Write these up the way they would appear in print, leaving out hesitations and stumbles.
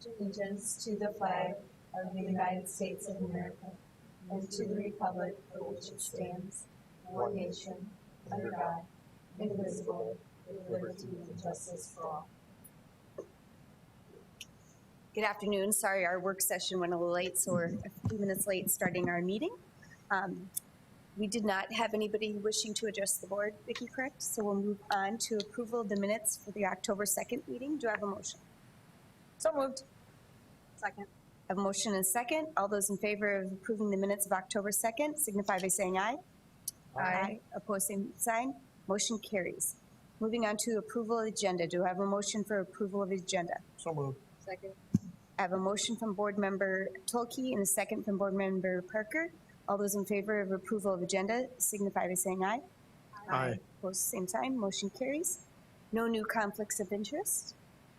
allegiance to the flag of the United States of America and to the republic for which it stands, one nation, under God, indivisible, with liberty and justice for all. Good afternoon. Sorry, our work session went a little late, so we're a few minutes late starting our meeting. We did not have anybody wishing to address the board, Vicki, correct? So we'll move on to approval of the minutes for the October 2nd meeting. Do I have a motion? So moved. Second. I have a motion and a second. All those in favor of approving the minutes of October 2nd signify by saying aye. Aye. Opposed, same sign. Motion carries. Moving on to approval of the agenda. Do I have a motion for approval of the agenda? So moved. Second. I have a motion from Board Member Tolke and a second from Board Member Parker. All those in favor of approval of agenda signify by saying aye. Aye. Opposed, same sign. Motion carries. No new conflicts of interest.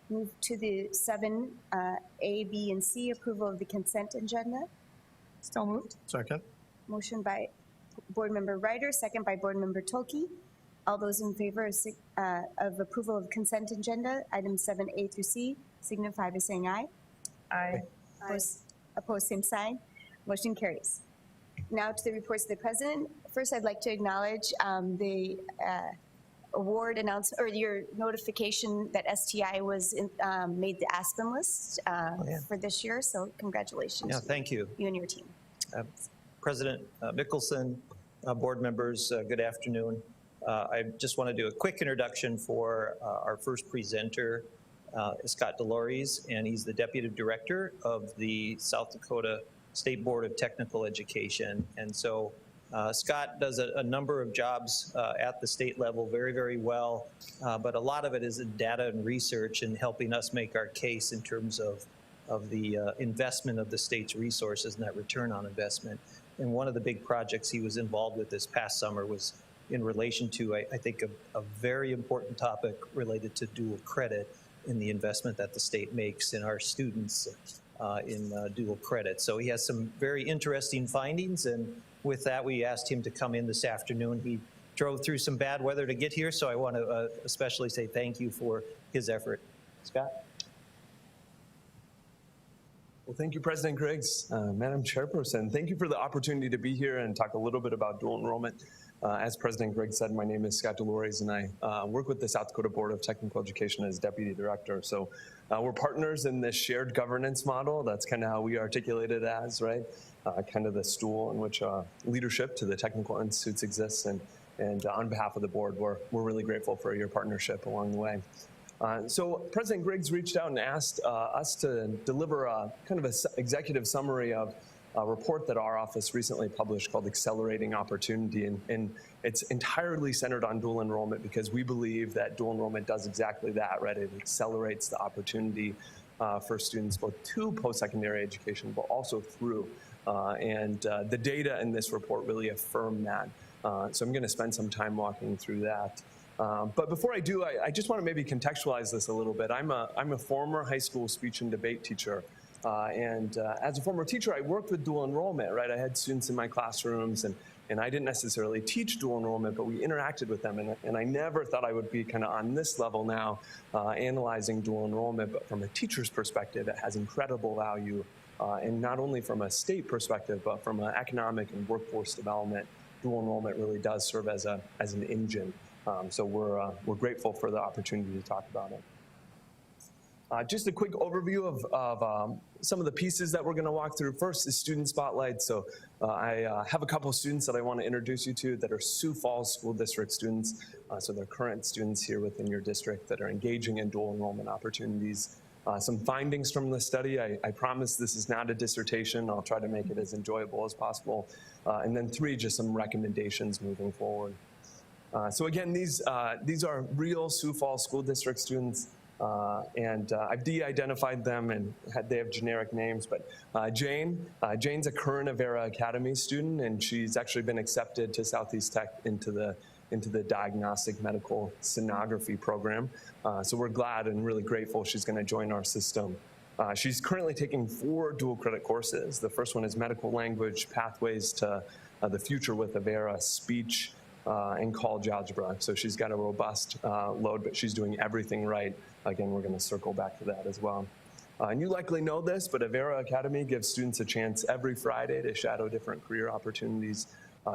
Move to the 7A, B, and C, approval of the consent agenda. So moved. Second. Motion by Board Member Ryder, second by Board Member Tolke. All those in favor of approval of consent agenda, items 7A through C, signify by saying aye. Aye. Opposed, same sign. Motion carries. Now to the reports of the President. First, I'd like to acknowledge the award announcement, or your notification that STI was made the Aspen list for this year. So congratulations. Yeah, thank you. You and your team. President Mickelson, board members, good afternoon. I just want to do a quick introduction for our first presenter, Scott Delores, and he's the Deputy Director of the South Dakota State Board of Technical Education. And so Scott does a number of jobs at the state level very, very well, but a lot of it is in data and research and helping us make our case in terms of the investment of the state's resources and that return on investment. And one of the big projects he was involved with this past summer was in relation to, I think, a very important topic related to dual credit in the investment that the state makes in our students in dual credit. So he has some very interesting findings, and with that, we asked him to come in this afternoon. He drove through some bad weather to get here, so I want to especially say thank you for his effort. Scott? Well, thank you, President Griggs. Madam Chairperson, thank you for the opportunity to be here and talk a little bit about dual enrollment. As President Griggs said, my name is Scott Delores, and I work with the South Dakota Board of Technical Education as Deputy Director. So we're partners in this shared governance model. That's kind of how we articulate it as, right? Kind of the stool in which leadership to the technical institutes exists. And on behalf of the board, we're really grateful for your partnership along the way. So President Griggs reached out and asked us to deliver a kind of an executive summary of a report that our office recently published called Accelerating Opportunity. And it's entirely centered on dual enrollment because we believe that dual enrollment does exactly that, right? It accelerates the opportunity for students both to post-secondary education, but also through. And the data in this report really affirm that. So I'm going to spend some time walking through that. But before I do, I just want to maybe contextualize this a little bit. I'm a former high school speech and debate teacher. And as a former teacher, I worked with dual enrollment, right? I had students in my classrooms, and I didn't necessarily teach dual enrollment, but we interacted with them. And I never thought I would be kind of on this level now, analyzing dual enrollment, but from a teacher's perspective, it has incredible value. And not only from a state perspective, but from an economic and workforce development, dual enrollment really does serve as an engine. So we're grateful for the opportunity to talk about it. Just a quick overview of some of the pieces that we're going to walk through. First is student spotlight. So I have a couple of students that I want to introduce you to that are Sioux Falls School District students. So they're current students here within your district that are engaging in dual enrollment opportunities. Some findings from the study. I promise this is not a dissertation. I'll try to make it as enjoyable as possible. And then 3, just some recommendations moving forward. So again, these are real Sioux Falls School District students. And I've de-identified them, and they have generic names, but Jane's a current Avera Academy student, and she's actually been accepted to Southeast Tech into the diagnostic medical sonography program. So we're glad and really grateful she's going to join our system. She's currently taking 4 dual credit courses. The first one is medical language, pathways to the future with Avera, speech, and college algebra. So she's got a robust load, but she's doing everything right. Again, we're going to circle back to that as well. And you likely know this, but Avera Academy gives students a chance every Friday to shadow different career opportunities.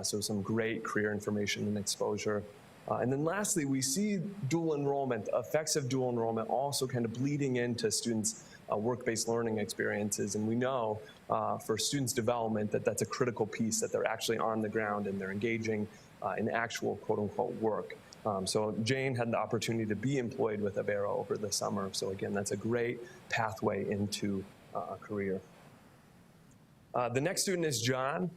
So some great career information and exposure. And then lastly, we see dual enrollment, effects of dual enrollment also kind of bleeding into students' work-based learning experiences. And we know for students' development that that's a critical piece, that they're actually on the ground and they're engaging in actual quote-unquote work. So Jane had the opportunity to be employed with Avera over the summer. So again, that's a great pathway into a career. The next student is John.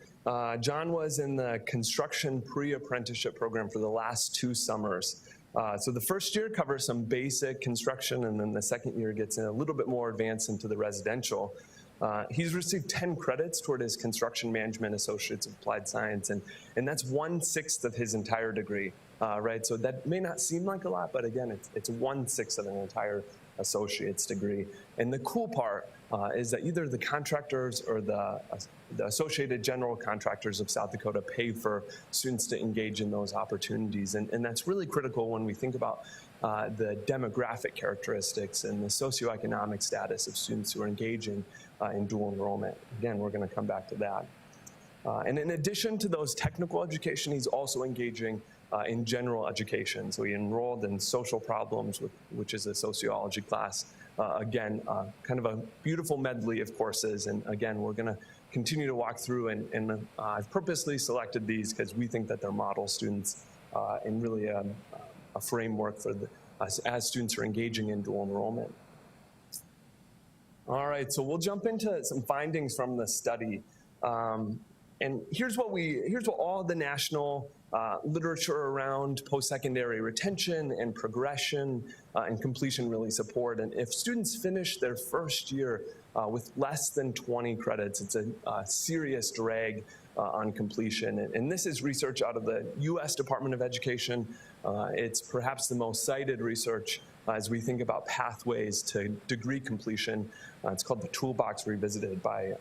John was in the construction pre-apprenticeship program for the last 2 summers. So the first year covers some basic construction, and then the second year gets in a little bit more advanced into the residential. He's received 10 credits toward his Construction Management Associates of Applied Science, and that's 1/6 of his entire degree, right? So that may not seem like a lot, but again, it's 1/6 of an entire associate's degree. And the cool part is that either the contractors or the Associated General Contractors of South Dakota pay for students to engage in those opportunities. And that's really critical when we think about the demographic characteristics and the socioeconomic status of students who are engaging in dual enrollment. Again, we're going to come back to that. And in addition to those technical education, he's also engaging in general education. So he enrolled in social problems, which is a sociology class. Again, kind of a beautiful medley of courses. And again, we're going to continue to walk through, and I've purposely selected these because we think that they're model students and really a framework for us as students are engaging in dual enrollment. All right, so we'll jump into some findings from the study. And here's what all the national literature around post-secondary retention and progression and completion really support. And if students finish their first year with less than 20 credits, it's a serious drag on completion. And this is research out of the U.S. Department of Education. It's perhaps the most cited research as we think about pathways to degree completion. It's called the Toolbox Revisited by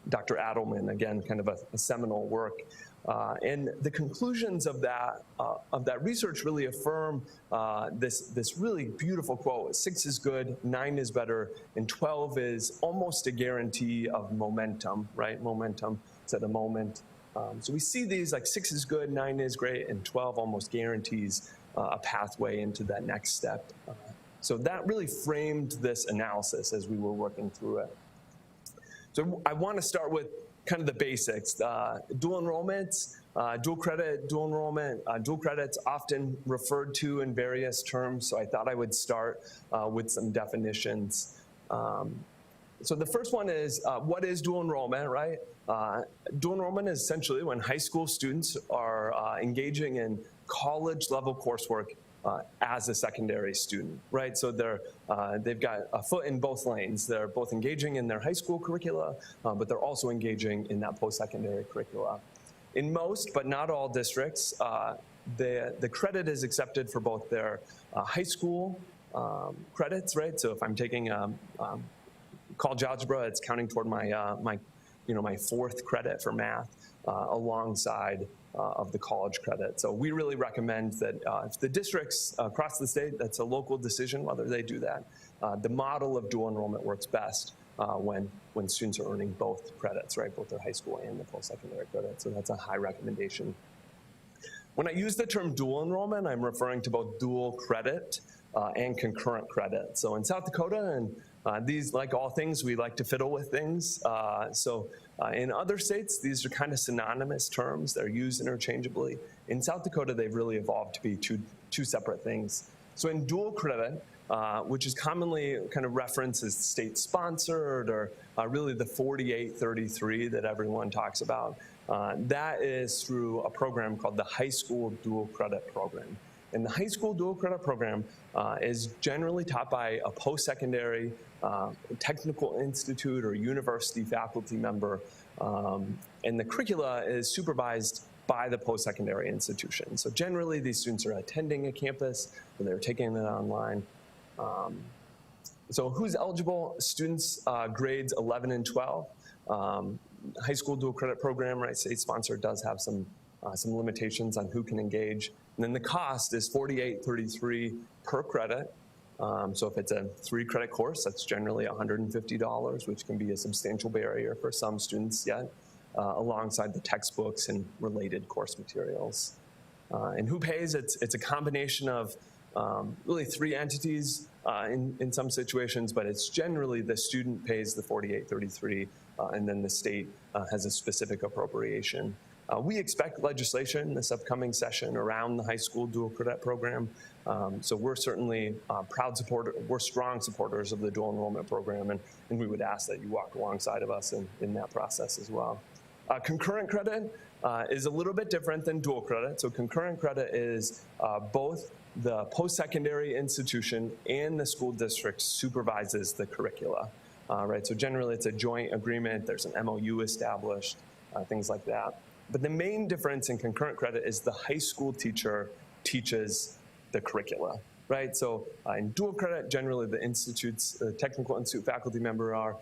Dr. Adelman, again, kind of a seminal work. And the conclusions of that research really affirm this really beautiful quote: 6 is good, 9 is better, and 12 is almost a guarantee of momentum, right? Momentum is at a moment. So we see these like 6 is good, 9 is great, and 12 almost guarantees a pathway into that next step. So that really framed this analysis as we were working through it. So I want to start with kind of the basics. Dual enrollments, dual credit, dual enrollment, dual credits often referred to in various terms, so I thought I would start with some definitions. So the first one is, what is dual enrollment, right? Dual enrollment is essentially when high school students are engaging in college-level coursework as a secondary student, right? So they've got a foot in both lanes. They're both engaging in their high school curricula, but they're also engaging in that post-secondary curricula. In most, but not all districts, the credit is accepted for both their high school credits, right? So if I'm taking college algebra, it's counting toward my 4th credit for math alongside of the college credit. So we really recommend that if the districts across the state, that's a local decision whether they do that. The model of dual enrollment works best when students are earning both credits, right? Both their high school and the post-secondary credit. So that's a high recommendation. When I use the term dual enrollment, I'm referring to both dual credit and concurrent credit. So in South Dakota, and these, like all things, we like to fiddle with things. In other states, these are kind of synonymous terms. They're used interchangeably. In South Dakota, they've really evolved to be two separate things. So in dual credit, which is commonly kind of referenced as state-sponsored or really the 4833 that everyone talks about, that is through a program called the High School Dual Credit Program. And the High School Dual Credit Program is generally taught by a post-secondary technical institute or university faculty member, and the curricula is supervised by the post-secondary institution. So generally, these students are attending a campus, or they're taking it online. So who's eligible? Students grades 11 and 12. High School Dual Credit Program, right, state-sponsored, does have some limitations on who can engage. And then the cost is $48.33 per credit. So if it's a 3-credit course, that's generally $150, which can be a substantial barrier for some students yet, alongside the textbooks and related course materials. And who pays? It's a combination of really 3 entities in some situations, but it's generally the student pays the $48.33, and then the state has a specific appropriation. We expect legislation this upcoming session around the high school dual credit program. So we're certainly we're strong supporters of the dual enrollment program, and we would ask that you walk alongside of us in that process as well. Concurrent credit is a little bit different than dual credit. So concurrent credit is both the post-secondary institution and the school district supervises the curricula, right? So generally it's a joint agreement, there's an MOU established, things like that. But the main difference in concurrent credit is the high school teacher teaches the curricula, right? So in dual credit, generally the institute's technical institute faculty member are.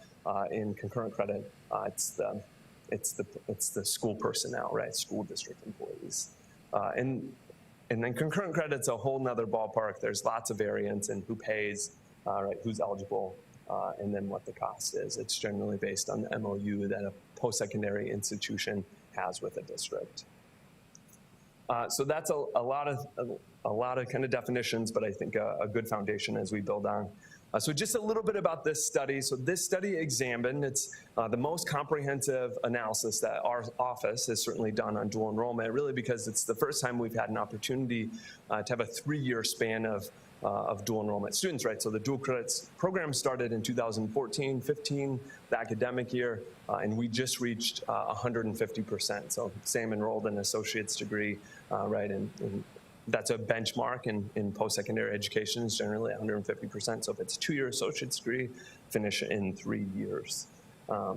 In concurrent credit, it's the school personnel, right? School district employees. And then concurrent credit's a whole nother ballpark. There's lots of variance in who pays, right? Who's eligible, and then what the cost is. It's generally based on the MOU that a post-secondary institution has with a district. So that's a lot of kind of definitions, but I think a good foundation as we build on. So just a little bit about this study. So this study examined, it's the most comprehensive analysis that our office has certainly done on dual enrollment, really because it's the first time we've had an opportunity to have a 3-year span of dual enrollment students, right? So the dual credits program started in 2014-15, the academic year, and we just reached 150%. So same enrolled in associate's degree, right? And that's a benchmark in post-secondary education is generally 150%. So if it's a 2-year associate's degree, finish in 3 years.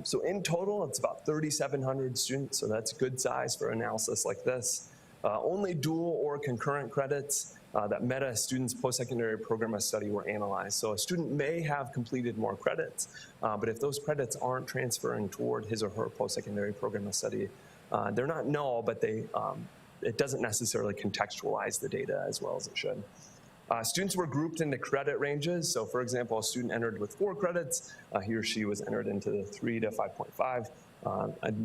So in total, it's about 3,700 students. So that's good size for analysis like this. Only dual or concurrent credits that met a student's post-secondary program of study were analyzed. So a student may have completed more credits, but if those credits aren't transferring toward his or her post-secondary program of study, they're not null, but it doesn't necessarily contextualize the data as well as it should. Students were grouped into credit ranges. So for example, a student entered with 4 credits, he or she was entered into the 3 to 5.5.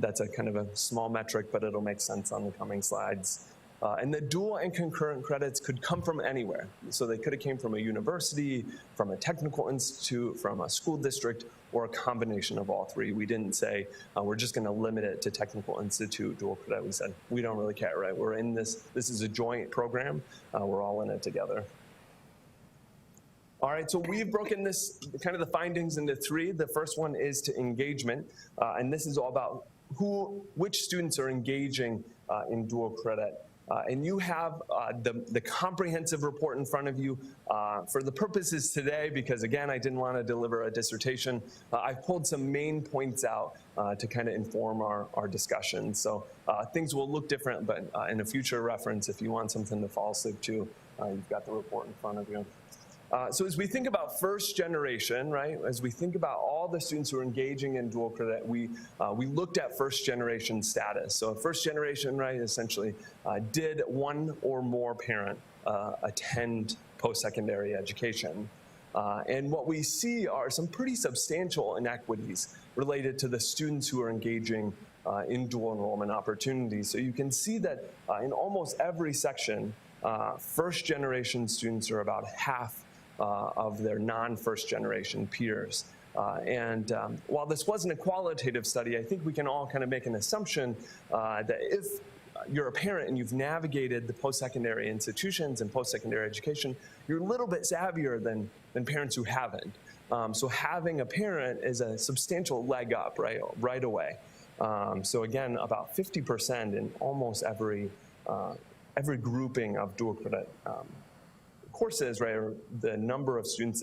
That's a kind of a small metric, but it'll make sense on the coming slides. And the dual and concurrent credits could come from anywhere. So they could have came from a university, from a technical institute, from a school district, or a combination of all 3. We didn't say, we're just gonna limit it to technical institute dual credit. We said, we don't really care, right? We're in this is a joint program. We're all in it together. All right, so we've broken this, kind of the findings into 3. The first one is to engagement, and this is all about which students are engaging in dual credit. And you have the comprehensive report in front of you. For the purposes today, because again, I didn't want to deliver a dissertation, I've pulled some main points out to kind of inform our discussion. So things will look different, but in a future reference, if you want something to fall asleep to, you've got the report in front of you. So as we think about first generation, right, as we think about all the students who are engaging in dual credit, we looked at first generation status. So first generation, right, essentially did one or more parent attend post-secondary education. And what we see are some pretty substantial inequities related to the students who are engaging in dual enrollment opportunities. So you can see that in almost every section, first generation students are about half of their non-first generation peers. And while this wasn't a qualitative study, I think we can all kind of make an assumption that if you're a parent and you've navigated the post-secondary institutions and post-secondary education, you're a little bit savvier than parents who haven't. So having a parent is a substantial leg up right away. So again, about 50% in almost every grouping of dual credit courses, right, or the number of students,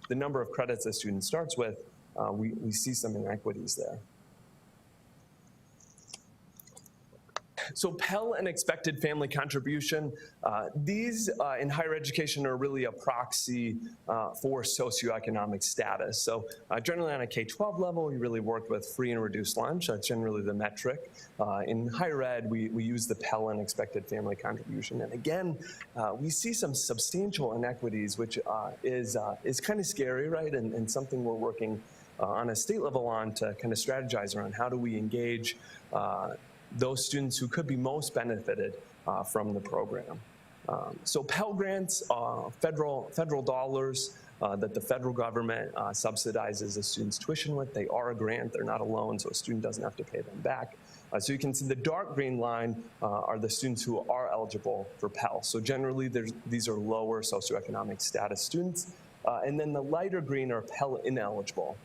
the number of credits a student starts with, we see some inequities there. So Pell and expected family contribution, these in higher education are really a proxy for socioeconomic status. So generally on a K-12 level, you really work with free and reduced lunch. That's generally the metric. In higher ed, we use the Pell and expected family contribution. And again, we see some substantial inequities, which is kind of scary, right? And something we're working on a state level on to kind of strategize around how do we engage those students who could be most benefited from the program. So Pell Grants, federal dollars that the federal government subsidizes a student's tuition with. They are a grant, they're not a loan, so a student doesn't have to pay them back. So you can see the dark green line are the students who are eligible for Pell. So generally, these are lower socioeconomic status students. And then the lighter green are Pell ineligible.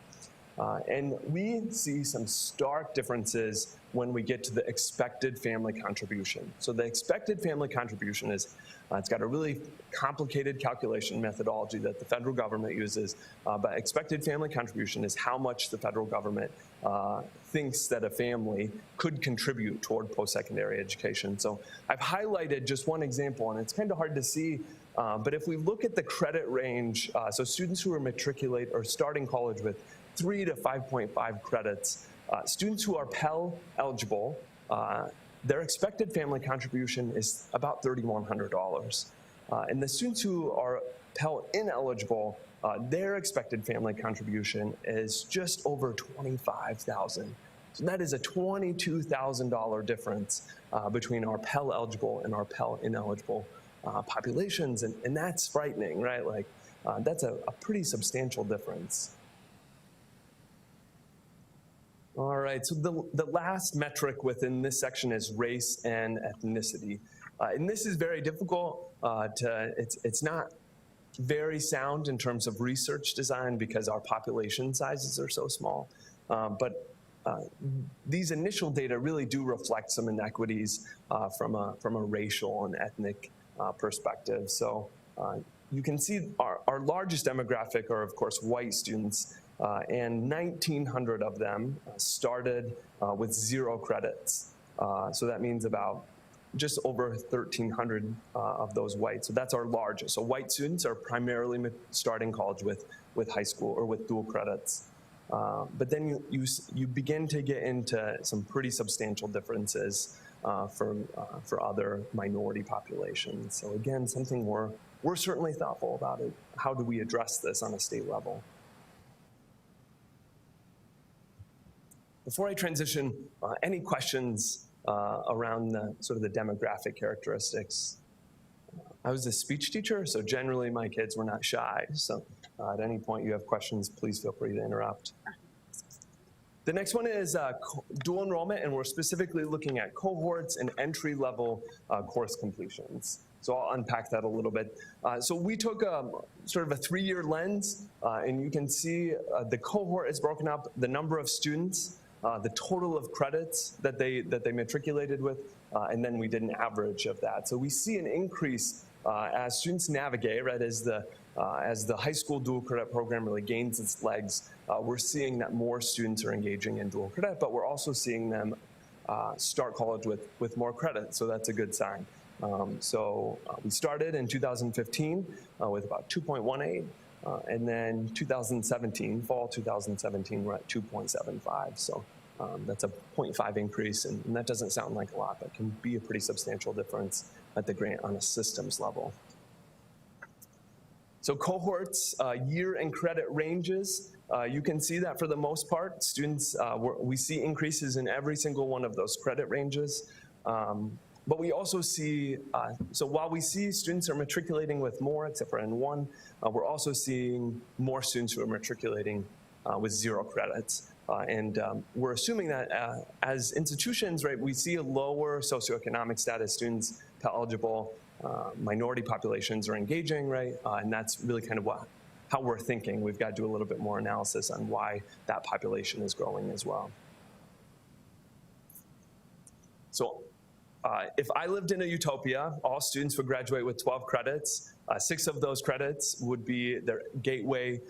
And we see some stark differences when we get to the expected family contribution. So the expected family contribution is, it's got a really complicated calculation methodology that the federal government uses, but expected family contribution is how much the federal government thinks that a family could contribute toward post-secondary education. So I've highlighted just one example, and it's kind of hard to see, but if we look at the credit range, so students who are matriculate or starting college with 3 to 5.5 credits. Students who are Pell eligible, their expected family contribution is about $3,100. And the students who are Pell ineligible, their expected family contribution is just over $25,000. So that is a $22,000 difference between our Pell eligible and our Pell ineligible populations. And that's frightening, right? Like, that's a pretty substantial difference. All right, so the last metric within this section is race and ethnicity. And this is very difficult it's not very sound in terms of research design because our population sizes are so small. But these initial data really do reflect some inequities from a racial and ethnic perspective. So you can see our largest demographic are, of course, white students. And 1,900 of them started with 0 credits. So that means about just over 1,300 of those white. So that's our largest. So white students are primarily starting college with high school or with dual credits. But then you begin to get into some pretty substantial differences for other minority populations. So again, something we're certainly thoughtful about it. How do we address this on a state level? Before I transition, any questions around the sort of the demographic characteristics? I was a speech teacher, so generally my kids were not shy. So at any point you have questions, please feel free to interrupt. The next one is dual enrollment, and we're specifically looking at cohorts and entry-level course completions. So I'll unpack that a little bit. So we took sort of a 3-year lens, and you can see the cohort is broken up, the number of students, the total of credits that they matriculated with, and then we did an average of that. So we see an increase as students navigate, right, as the high school dual credit program really gains its legs. We're seeing that more students are engaging in dual credit, but we're also seeing them start college with more credit, so that's a good sign. We started in 2015 with about 2.18. And then 2017, fall 2017, we're at 2.75. So that's a 0.5 increase, and that doesn't sound like a lot, but can be a pretty substantial difference at the grant on a systems level. So cohorts, year and credit ranges, you can see that for the most part, students, we see increases in every single one of those credit ranges. But we also see, so while we see students are matriculating with more, except for N1, we're also seeing more students who are matriculating with 0 credits. And we're assuming that as institutions, right, we see a lower socioeconomic status students, Pell eligible, minority populations are engaging, right? And that's really kind of how we're thinking. We've got to do a little bit more analysis on why that population is growing as well. So If I lived in a utopia, all students would graduate with 12 credits. 6 of those credits would be their gateway,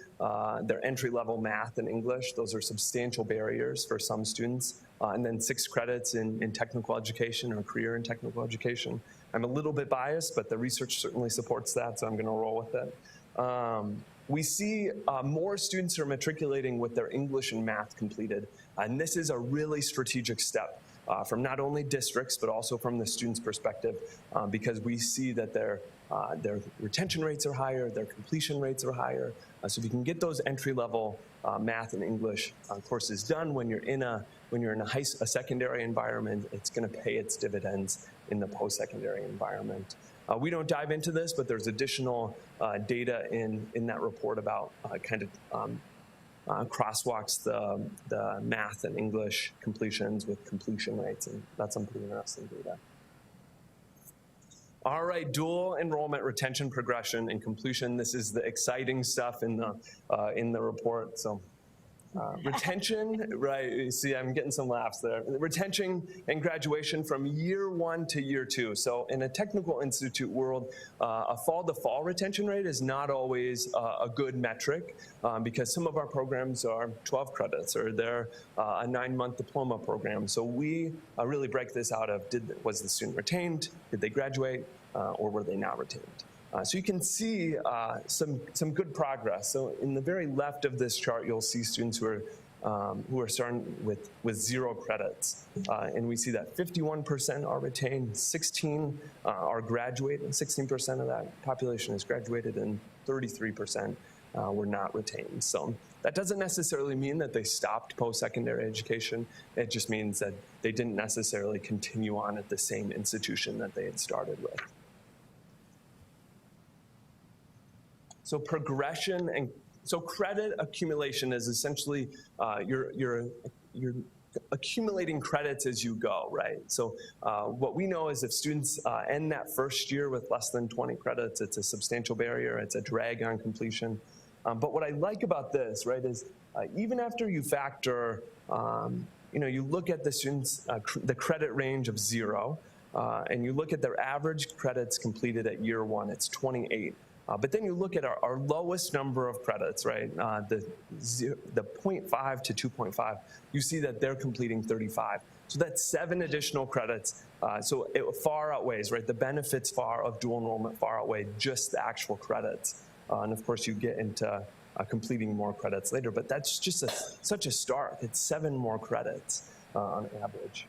their entry-level math and English. Those are substantial barriers for some students. And then 6 credits in technical education or career in technical education. I'm a little bit biased, but the research certainly supports that, so I'm gonna roll with it. We see more students are matriculating with their English and math completed. And this is a really strategic step. From not only districts, but also from the student's perspective, because we see that their retention rates are higher, their completion rates are higher. So if you can get those entry-level math and English courses done when you're in a secondary environment, it's going to pay its dividends in the post-secondary environment. We don't dive into this, but there's additional data in that report about crosswalks the math and English completions with completion rates, and that's some pretty interesting data. All right, dual enrollment retention progression and completion. This is the exciting stuff in the report. So retention, right? You see, I'm getting some laughs there. Retention and graduation from year 1 to year 2. So in a technical institute world, a fall-to-fall retention rate is not always a good metric because some of our programs are 12 credits or they're a 9-month diploma program. So we really break this out of was the student retained, did they graduate, or were they not retained? So you can see some good progress. So in the very left of this chart, you'll see students who are starting with 0 credits. And we see that 51% are retained, 16 are graduated, 16% of that population is graduated, and 33% were not retained. So that doesn't necessarily mean that they stopped post-secondary education. It just means that they didn't necessarily continue on at the same institution that they had started with. So progression and so credit accumulation is essentially you're accumulating credits as you go, right? So what we know is if students end that first year with less than 20 credits, it's a substantial barrier, it's a drag on completion. But what I like about this, right, is even after you factor, you look at the students, the credit range of 0, and you look at their average credits completed at year 1, it's 28. But then you look at our lowest number of credits, right? The 0.5 to 2.5, you see that they're completing 35. So that's 7 additional credits. So it far outweighs, right? The benefits of dual enrollment far outweigh just the actual credits. And of course, you get into completing more credits later, but that's just such a start. It's 7 more credits on average.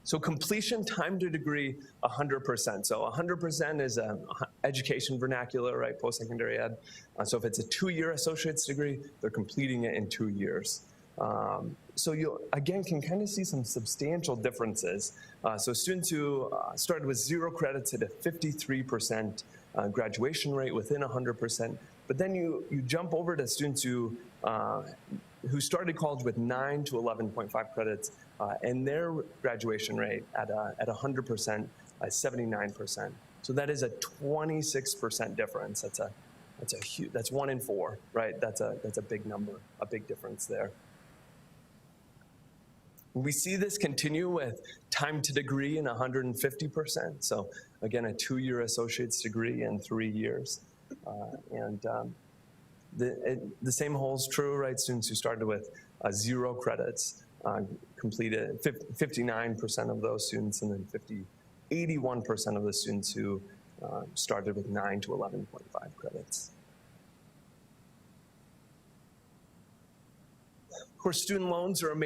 So completion time to degree, 100%. So 100% is an education vernacular, right, post-secondary ed. So if it's a 2-year associate's degree, they're completing it in 2 years. So you, again, can kind of see some substantial differences. So students who started with 0 credits had a 53% graduation rate within 100%. But then you jump over to students who started college with 9 to 11.5 credits, and their graduation rate at 100%, 79%. So that is a 26% difference. That's 1 in 4, right? That's a big number, a big difference there. We see this continue with time to degree in 150%. So again, a 2-year associate's degree in 3 years. The same holds true, right? Students who started with 0 credits completed 59% of those students, and then 81% of the students who started with 9 to 11.5 credits. Of course, student loans are a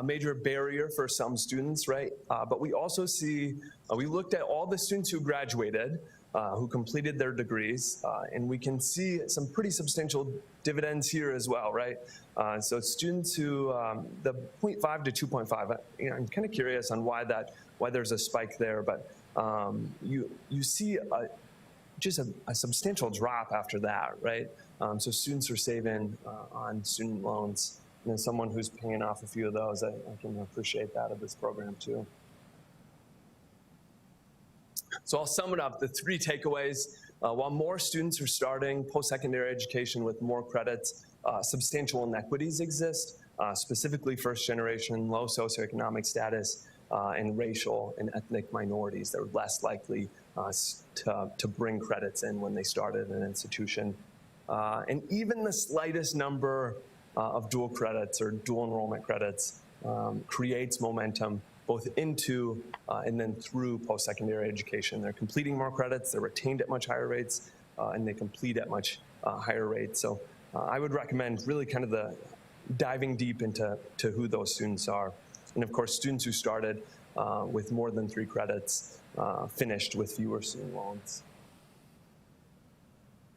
major barrier for some students, right? But we also see, we looked at all the students who graduated, who completed their degrees, and we can see some pretty substantial dividends here as well, right? So students who, the 0.5 to 2.5, I'm kind of curious on why there's a spike there, but you see just a substantial drop after that, right? So students are saving on student loans. And as someone who's paying off a few of those, I can appreciate that of this program too. So I'll sum it up, the 3 takeaways. While more students are starting post-secondary education with more credits, substantial inequities exist, specifically first generation, low socioeconomic status, and racial and ethnic minorities that were less likely to bring credits in when they started an institution. And even the slightest number of dual credits or dual enrollment credits creates momentum both into and then through post-secondary education. They're completing more credits, they're retained at much higher rates, and they complete at much higher rates. So I would recommend really kind of the diving deep into who those students are. And of course, students who started with more than 3 credits finished with fewer student loans.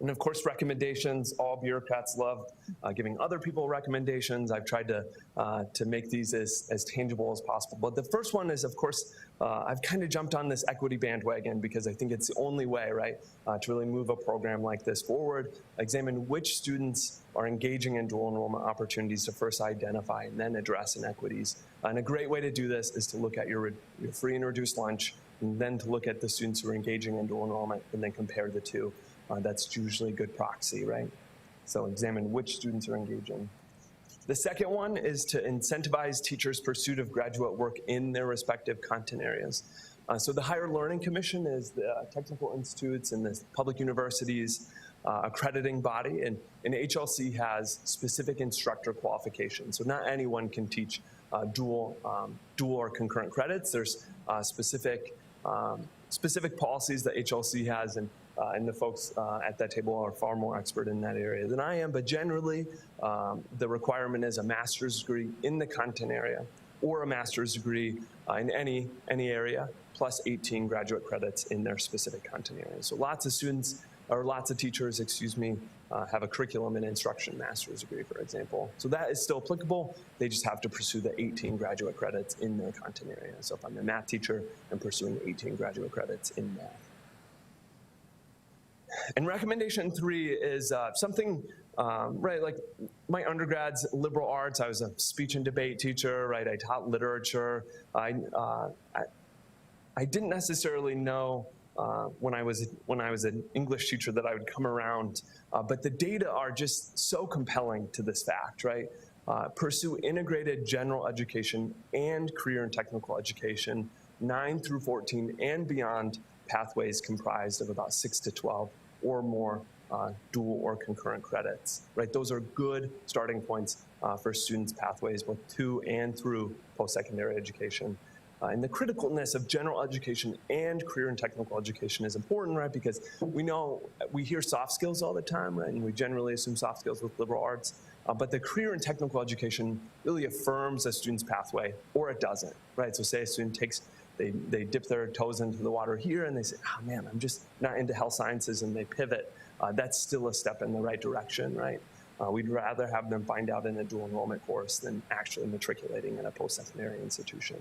And of course, recommendations, all bureaucrats love giving other people recommendations. I've tried to make these as tangible as possible. But the first one is, of course, I've kind of jumped on this equity bandwagon because I think it's the only way, right, to really move a program like this forward. Examine which students are engaging in dual enrollment opportunities to first identify and then address inequities. And a great way to do this is to look at your free and reduced lunch, and then to look at the students who are engaging in dual enrollment and then compare the two. That's usually a good proxy, right? So examine which students are engaging. The second one is to incentivize teachers' pursuit of graduate work in their respective content areas. So the Higher Learning Commission is the technical institutes and the public universities accrediting body, and HLC has specific instructor qualifications. So not anyone can teach dual or concurrent credits. There's specific policies that HLC has, and the folks at that table are far more expert in that area than I am. But generally, the requirement is a master's degree in the content area or a master's degree in any area, plus 18 graduate credits in their specific content area. So lots of students, or lots of teachers, have a curriculum and instruction master's degree, for example. So that is still applicable. They just have to pursue the 18 graduate credits in their content area. So if I'm a math teacher, I'm pursuing 18 graduate credits in math. And recommendation 3 is something, right, like my undergrad's liberal arts. I was a speech and debate teacher, right? I taught literature. I didn't necessarily know when I was an English teacher that I would come around, but the data are just so compelling to this fact, right? Pursue integrated general education and career and technical education, 9 through 14 and beyond pathways comprised of about 6 to 12 or more dual or concurrent credits, right? Those are good starting points for students' pathways, both to and through post-secondary education. And the criticalness of general education and career and technical education is important, right? Because we hear soft skills all the time, right? And we generally assume soft skills with liberal arts. But the career and technical education really affirms a student's pathway, or it doesn't, right? So say a student they dip their toes into the water here and they say, oh man, I'm just not into health sciences, and they pivot. That's still a step in the right direction, right? We'd rather have them find out in a dual enrollment course than actually matriculating in a post-secondary institution.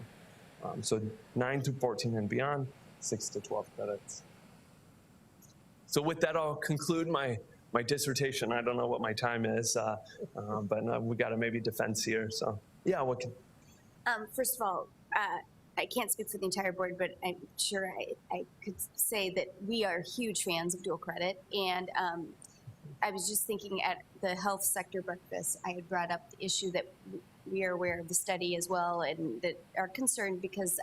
So 9 through 14 and beyond, 6 to 12 credits. So with that, I'll conclude my dissertation. I don't know what my time is, but we got to maybe defense here. So yeah, what can... First of all, I can't speak for the entire board, but I'm sure I could say that we are huge fans of dual credit. And I was just thinking at the health sector breakfast, I had brought up the issue that we are aware of the study as well, and that are concerned because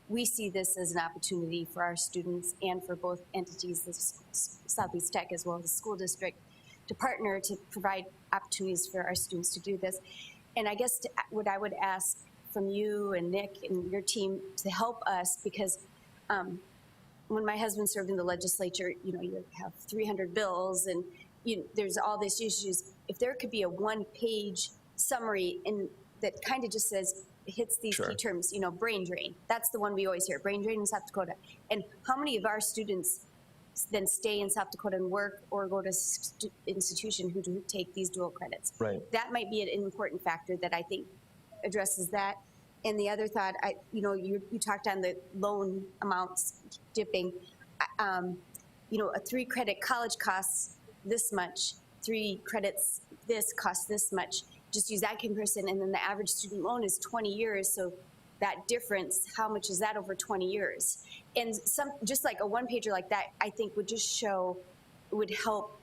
we see this as an opportunity for our students and for both entities, the Southeast Tech as well as the school district, to partner to provide opportunities for our students to do this. And I guess what I would ask from you and Nick and your team to help us, because when my husband served in the legislature, you have 300 bills and there's all these issues. If there could be a one-page summary that kind of just says, hits these Sure. key terms, brain drain. That's the one we always hear, brain drain in South Dakota. And how many of our students then stay in South Dakota and work or go to institution who do take these dual credits? Right. That might be an important factor that I think addresses that. And the other thought, you talked on the loan amounts dipping. A 3-credit college costs this much, 3 credits this costs this much. Just use that comparison, and then the average student loan is 20 years, so that difference, how much is that over 20 years? And just like a one-pager like that, I think would help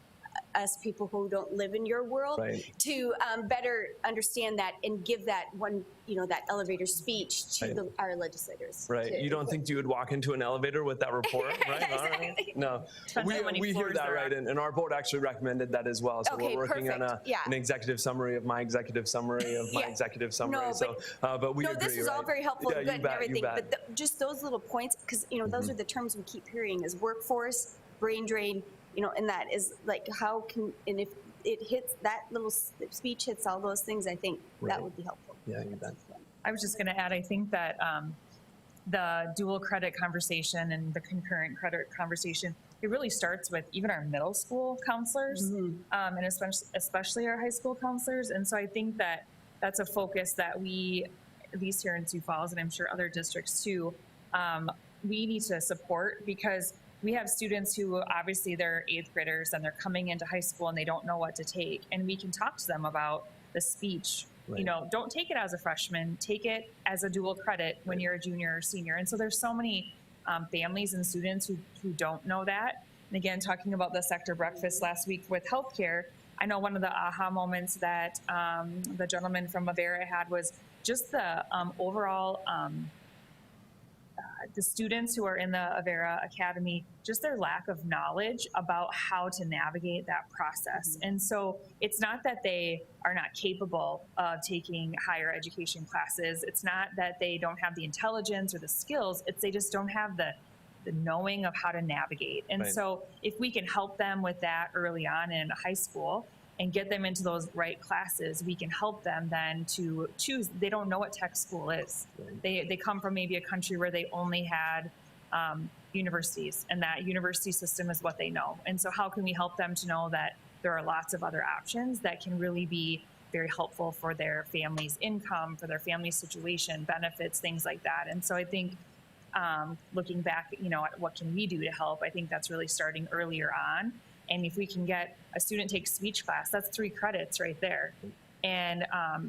us people who don't live in your world Right. to better understand that and give that one, that elevator speech to Right. our legislators. Right. to You don't think you would walk into an elevator with that report, right? All right. Exactly. No. Depends on how many We hear floors that, there right? are. And our board actually recommended that as well. So Okay, we're working on perfect. Yeah. an executive summary of my executive summary of my Yeah. executive summary. No, So, but we No, agree, this is all right? very helpful Yeah, and you good and bet, you everything, bet. Mm-hmm. but just those little points, because, those are the terms we keep hearing is workforce, brain drain, and that is like, how can, and if it hits, that little speech hits all those things, I think that Right. would be helpful. Yeah, you bet. I was just going to add, I think that the dual credit conversation and the concurrent credit conversation, it really starts with even our middle school counselors, and especially our high school counselors. And so I think that that's a focus that we, at least here in Sioux Falls, and I'm sure other districts too, we need to support, because we have students who obviously they're 8th graders and they're coming into high school and they don't know what to take. And we can talk to them about the speech. Right. Don't take it as a freshman, take it as a dual credit when you're a junior or senior. And so there's so many families and students who don't know that. And again, talking about the sector breakfast last week with healthcare, I know one of the aha moments that the gentleman from Avera had was just the overall, the students who are in the Avera Academy, just their lack of knowledge about how to navigate that process. And so it's not that they are not capable of taking higher education classes. It's not that they don't have the intelligence or the skills. It's they just don't have the knowing of how to navigate. And Right. so if we can help them with that early on in high school and get them into those right classes, we can help them then to choose. They don't know what tech school is. Right. They come from maybe a country where they only had universities, and that university system is what they know. And so how can we help them to know that there are lots of other options that can really be very helpful for their family's income, for their family situation, benefits, things like that. And so I think looking back, at what can we do to help, I think that's really starting earlier on. And if we can get a student take speech class, that's 3 credits right there. And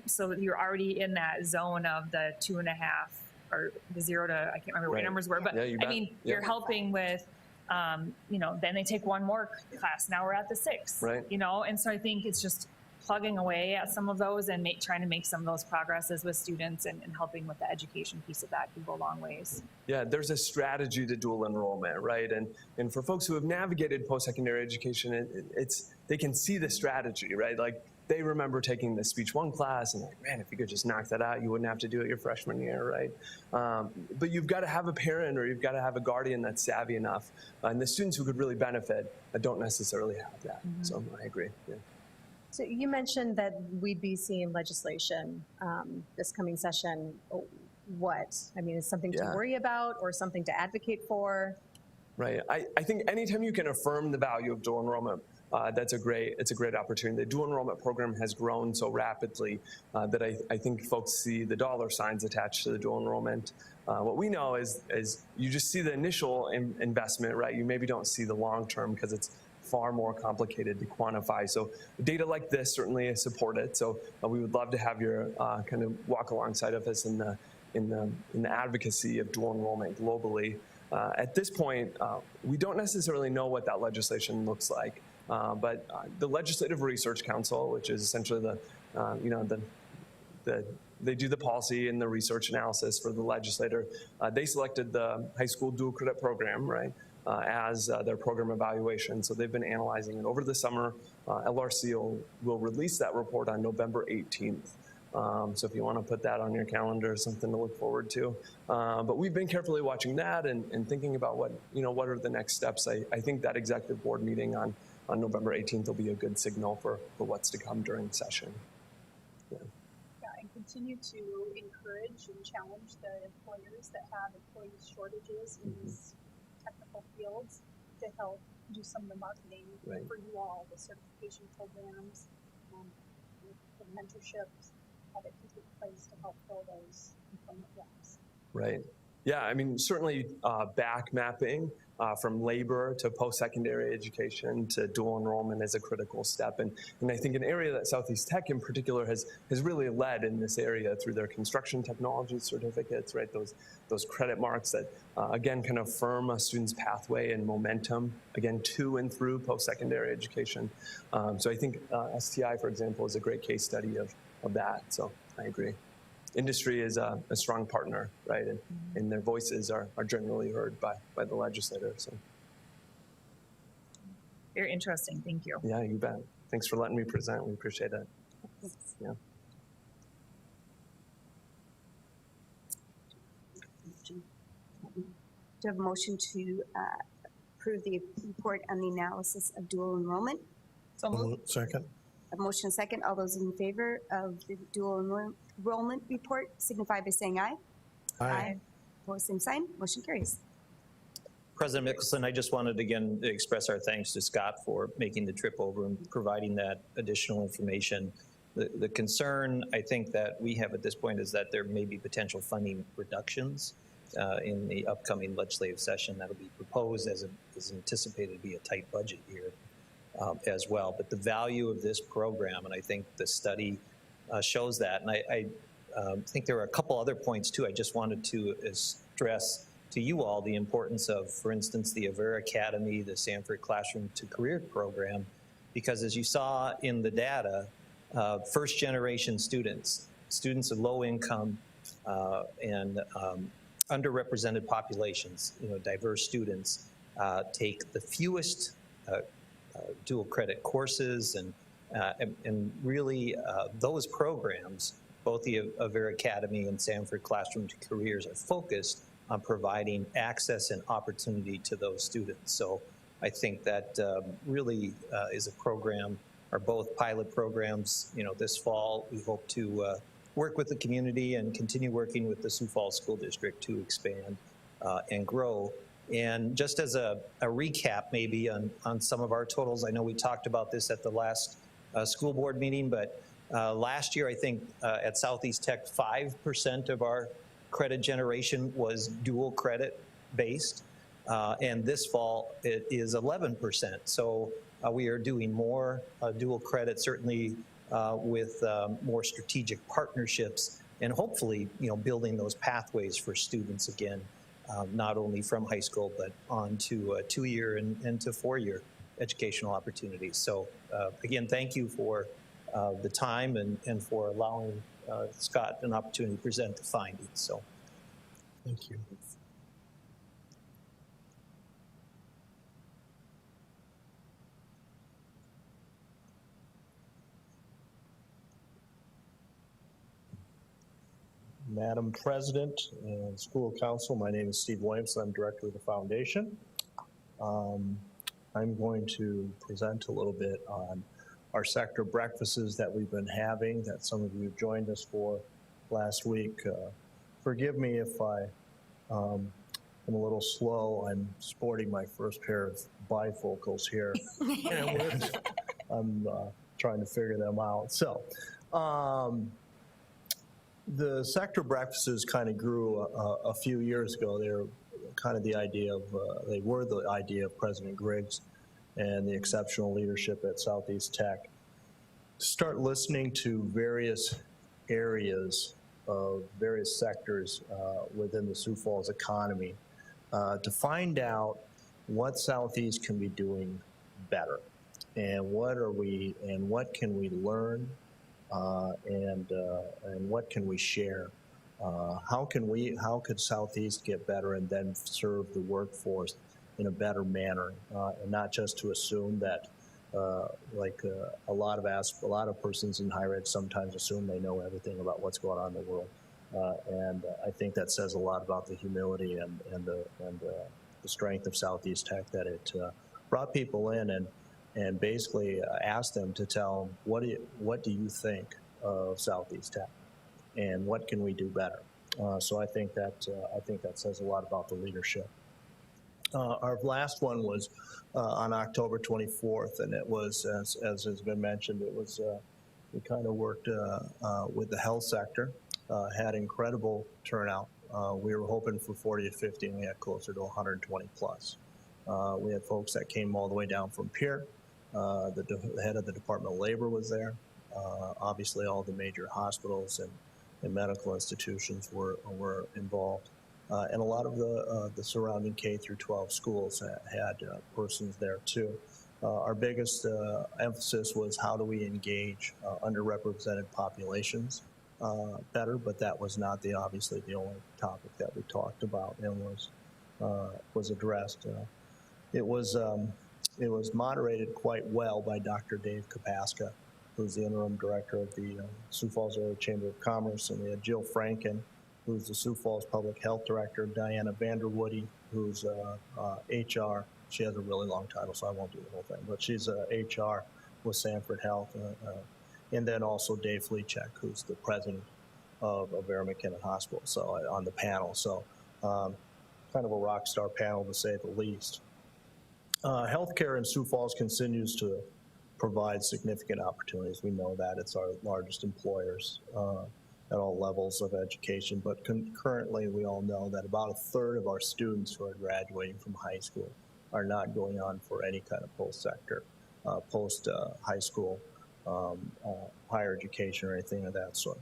so you're already in that zone of the 2.5 or the 0 to, I can't remember what Right. your numbers were, but Yeah, you I bet. mean, Yeah. you're helping with, then they take 1 more class. Now we're at the 6, Right. And so I think it's just plugging away at some of those and trying to make some of those progresses with students and helping with the education piece of that can go a long ways. Yeah, there's a strategy to dual enrollment, right? And for folks who have navigated post-secondary education, they can see the strategy, right? Like they remember taking the Speech 1 class and like, man, if you could just knock that out, you wouldn't have to do it your freshman year, right? But you've got to have a parent or you've got to have a guardian that's savvy enough. And the students who could really benefit don't necessarily have that. So I agree. Yeah. So you mentioned that we'd be seeing legislation this coming session. What? I mean, is something to Yeah. worry about or something to advocate for? Right. I think anytime you can affirm the value of dual enrollment, it's a great opportunity. The dual enrollment program has grown so rapidly that I think folks see the dollar signs attached to the dual enrollment. What we know is you just see the initial investment, right? You maybe don't see the long term because it's far more complicated to quantify. So data like this certainly support it. So we would love to have your kind of walk alongside of us in the advocacy of dual enrollment globally. At this point, we don't necessarily know what that legislation looks like, but the Legislative Research Council, which is essentially they do the policy and the research analysis for the legislator. They selected the high school dual credit program, right, as their program evaluation. So they've been analyzing it over the summer. LRC will release that report on November 18th. So if you want to put that on your calendar, something to look forward to. But we've been carefully watching that and thinking about what are the next steps. I think that executive board meeting on November 18th will be a good signal for what's to come during the session. Yeah, and continue to encourage and challenge the employers that have employee shortages in these technical fields to help do some of the marketing Right. for you all, the certification programs, the mentorships that can take place to help fill those employment gaps. Right. Yeah, I mean, certainly back mapping from labor to post-secondary education to dual enrollment is a critical step. And I think an area that Southeast Tech in particular has really led in this area through their construction technology certificates, right? Those credit marks that, again, kind of affirm a student's pathway and momentum, again, to and through post-secondary education. So I think STI, for example, is a great case study of that. So I agree. Industry is a strong partner, right? And their voices are generally heard by the legislator. So Very interesting. Thank you. yeah, you bet. Thanks for letting me present. We appreciate it. Yeah. Do you have a motion to approve the report on the analysis of dual enrollment? So moved. Second. A motion and second. All those in favor of the dual enrollment report signify by saying aye. Opposed, same sign. Motion carries. President Mickelson, I just wanted again to express our thanks to Scott for making the trip over and providing that additional information. The concern I think that we have at this point is that there may be potential funding reductions in the upcoming legislative session that'll be proposed as is anticipated to be a tight budget year as well. But the value of this program, and I think the study shows that, and I think there are a couple other points too. I just wanted to stress to you all the importance of, for instance, the Avera Academy, the Sanford Classroom to Career program, because as you saw in the data, first generation students of low income and underrepresented populations, diverse students, take the fewest dual credit courses, and really those programs, both the Avera Academy and Sanford Classroom to Careers, are focused on providing access and opportunity to those students. So I think that really is a program, or both pilot programs. This fall we hope to work with the community and continue working with the Sioux Falls School District to expand and grow. And just as a recap maybe on some of our totals, I know we talked about this at the last school board meeting, but last year I think at Southeast Tech 5% of our credit generation was dual credit based, and this fall it is 11%. So we are doing more dual credit, certainly with more strategic partnerships, and hopefully building those pathways for students again, not only from high school but on to 2-year and to 4-year educational opportunities. So again, thank you for the time and for allowing Scott an opportunity to present the findings. So Thank you. Madam President and School Council, my name is Steve Williamson. I'm Director of the Foundation. I'm going to present a little bit on our sector breakfasts that we've been having, that some of you joined us for last week. Forgive me if I am a little slow. I'm sporting my first pair of bifocals here. And I'm trying to figure them out. So the sector breakfasts kind of grew a few years ago. They were kind of the idea of, they were the idea of President Griggs and the exceptional leadership at Southeast Tech. Start listening to various areas of various sectors within the Sioux Falls economy to find out what Southeast can be doing better, and what can we learn, and what can we share. How could Southeast get better and then serve the workforce in a better manner, and not just to assume that, a lot of persons in higher ed sometimes assume they know everything about what's going on in the world. And I think that says a lot about the humility and the strength of Southeast Tech, that it brought people in and basically asked them to tell them, what do you think of Southeast Tech, and what can we do better? So I think that says a lot about the leadership. Our last one was on October 24th, and it was, as has been mentioned, it was we kind of worked with the health sector, had incredible turnout. We were hoping for 40 to 50, and we had closer to 120 plus. We had folks that came all the way down from Pierre. The head of the Department of Labor was there. Obviously, all the major hospitals and medical institutions were involved. And a lot of the surrounding K through 12 schools had persons there too. Our biggest emphasis was how do we engage underrepresented populations better, but that was not obviously the only topic that we talked about and was addressed. It was moderated quite well by Dr. Dave Kapaska, who's the interim director of the Sioux Falls Area Chamber of Commerce, and we had Jill Franken, who's the Sioux Falls Public Health Director, Diana Vanderwoody, who's HR. She has a really long title, so I won't do the whole thing, but she's HR with Sanford Health, and then also Dave Fleechek, who's the president of Vera McKinnon Hospital, so on the panel. So kind of a rock star panel, to say the least. Healthcare in Sioux Falls continues to provide significant opportunities. We know that. It's our largest employers at all levels of education, but currently we all know that about a third of our students who are graduating from high school are not going on for any kind of post-sector, post-high school, higher education or anything of that sort.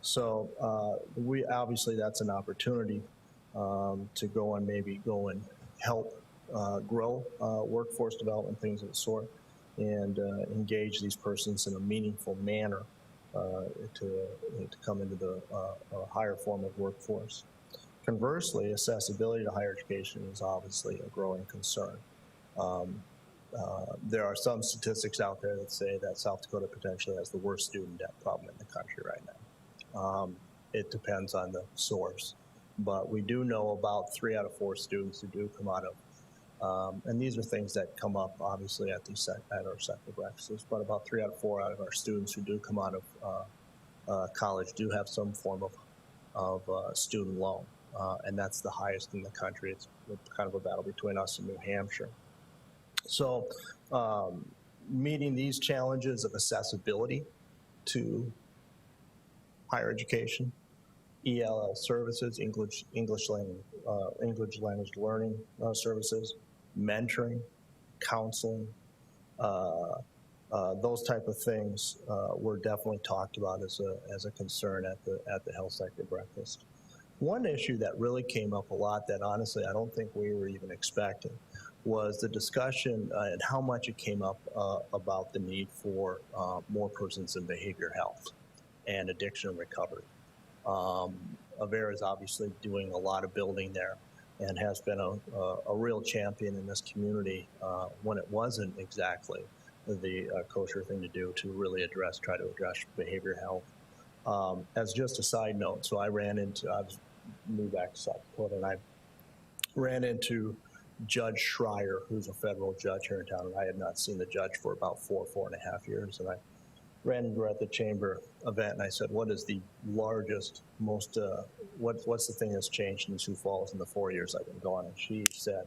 So we obviously, that's an opportunity to go and help grow workforce development, things of the sort, and engage these persons in a meaningful manner to come into the higher form of workforce. Conversely, accessibility to higher education is obviously a growing concern. There are some statistics out there that say that South Dakota potentially has the worst student debt problem in the country right now. It depends on the source, but we do know about 3 out of 4 students who do come out of, and these are things that come up obviously at our sector breakfasts, but about 3 out of 4 out of our students who do come out of college do have some form of student loan, and that's the highest in the country. It's kind of a battle between us and New Hampshire. So meeting these challenges of accessibility to higher education, ELL services, English language learning services, mentoring, counseling, those type of things were definitely talked about as a concern at the health sector breakfast. One issue that really came up a lot that honestly I don't think we were even expecting was the discussion and how much it came up about the need for more persons in behavior health and addiction recovery. Avera is obviously doing a lot of building there and has been a real champion in this community when it wasn't exactly the kosher thing to do to really try to address behavior health. As just a side note, so I was moved back to South Dakota, and I ran into Judge Schreier, who's a federal judge here in town, and I had not seen the judge for about 4.5 years, and I ran into her at the chamber event, and I said, what is the largest, most, what's the thing that's changed in Sioux Falls in the 4 years I've been gone? And she said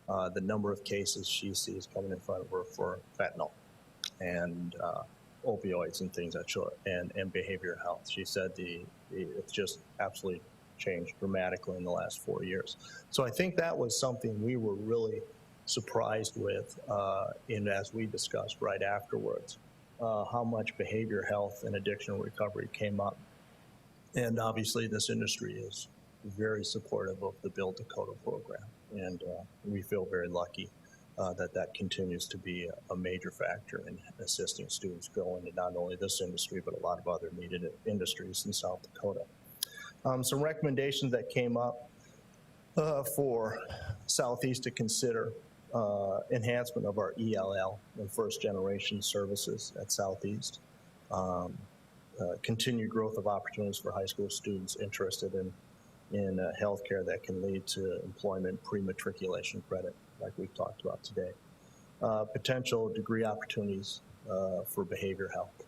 the number of cases she sees coming in front of her for fentanyl and opioids and things that show, and behavioral health. She said it's just absolutely changed dramatically in the last 4 years. So I think that was something we were really surprised with as we discussed right afterwards. How much behavior health and addiction recovery came up. And obviously this industry is very supportive of the Build Dakota program. And we feel very lucky that continues to be a major factor in assisting students go into not only this industry, but a lot of other needed industries in South Dakota. Some recommendations that came up for Southeast to consider: enhancement of our ELL and first generation services at Southeast, continued growth of opportunities for high school students interested in healthcare that can lead to employment pre-matriculation credit, like we've talked about today, potential degree opportunities for behavior health.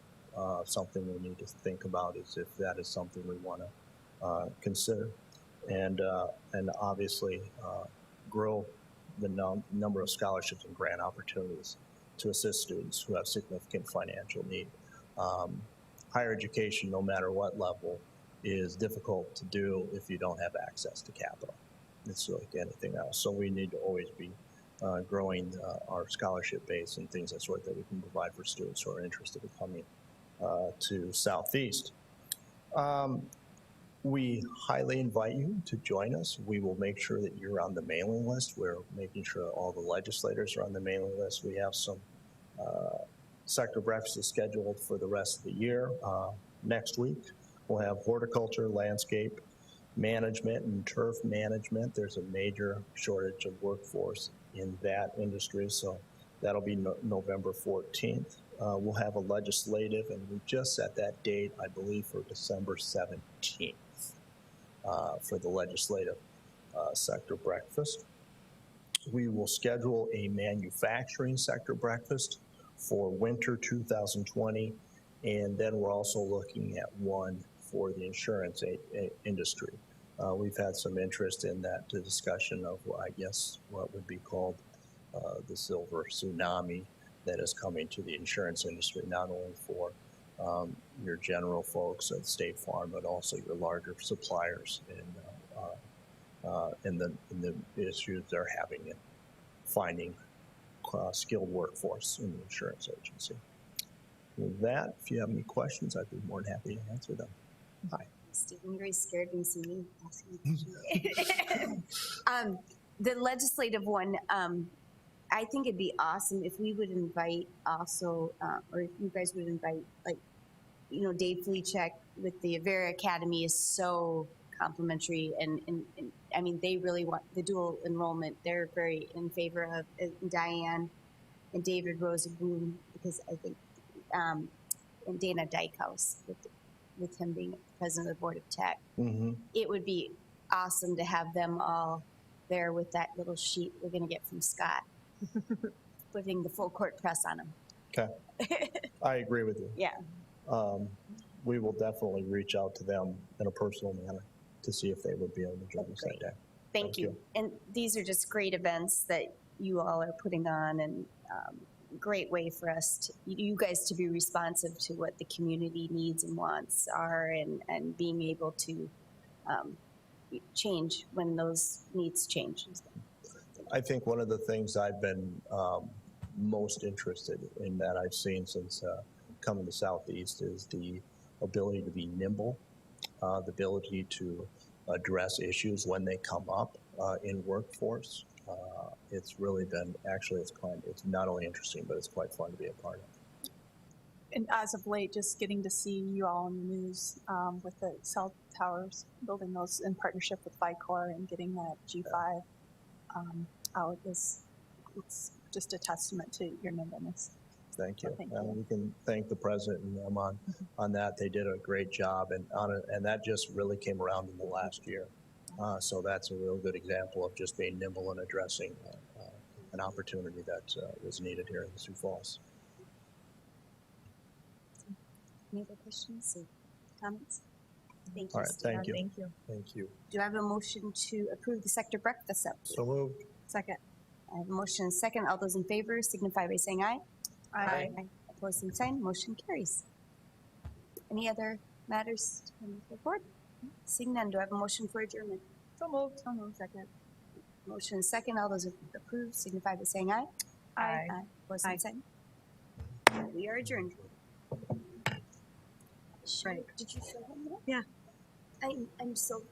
Something we need to think about is if that is something we want to consider, and obviously grow the number of scholarships and grant opportunities to assist students who have significant financial need. Higher education, no matter what level, is difficult to do if you don't have access to capital. It's like anything else. So we need to always be growing our scholarship base and things that sort that we can provide for students who are interested in coming to Southeast. We highly invite you to join us. We will make sure that you're on the mailing list. We're making sure all the legislators are on the mailing list. We have some sector breakfasts scheduled for the rest of the year. Next week, we'll have horticulture, landscape management, and turf management. There's a major shortage of workforce in that industry, so that'll be November 14th. We'll have a legislative, and we just set that date, I believe, for December 17th for the legislative sector breakfast. We will schedule a manufacturing sector breakfast for winter 2020, and then we're also looking at one for the insurance industry. We've had some interest in that discussion of, I guess, what would be called the silver tsunami that is coming to the insurance industry, not only for your general folks at State Farm, but also your larger suppliers and the issues they're having in finding skilled workforce in the insurance agency. With that, if you have any questions, I'd be more than happy to answer them. Bye. Stephen, you're very scared when you see me asking a question. The legislative one, I think it'd be awesome if we would invite also, or if you guys would invite, like, you know, Dave Fleechek with the Avera Academy is so complimentary, and I mean, they really want the dual enrollment. They're very in favor of Diane and David Rosenblum, because I think, and Dana Dykehouse, with him being president of the Board of Tech. Mm-hmm. It would be awesome to have them all there with that little sheet we're going to get from Scott, putting the full court press on them. Okay. I agree with you. Yeah. We will definitely reach out to them in a personal manner to see if they would be able to join us that day. Thank you. And these are just great events that you all are putting on, and great way for us to, you guys to be responsive to what the community needs and wants are, and being able to change when those needs change. I think one of the things I've been most interested in that I've seen since coming to Southeast is the ability to be nimble, the ability to address issues when they come up in workforce. It's really been, actually, it's not only interesting, but it's quite fun to be a part of. And as of late, just getting to see you all in the news with the cell towers, building those in partnership with Vicor and getting that G5 out it's just a testament to your nimbleness. Thank you. Thank And you. we can thank the president and them on that. They did a great job, and that just really came around in the last year. So that's a real good example of just being nimble and addressing an opportunity that was needed here in Sioux Falls. Any other questions or comments? Thank you. All right, Steve. thank you. Thank you. Thank you. Do I have a motion to approve the sector breakfast up? So moved. Second. I have a motion and a second. All those in favor signify by saying aye. Aye. Opposed, same sign. Motion carries. Any other matters to come before the board? Seeing none, do I have a motion for adjournment? So moved. So moved. Second. Motion and second. All those approved signify by saying aye. Aye. Opposed, same Aye. sign. We are adjourned. Right. Did you show them that? Yeah. I'm so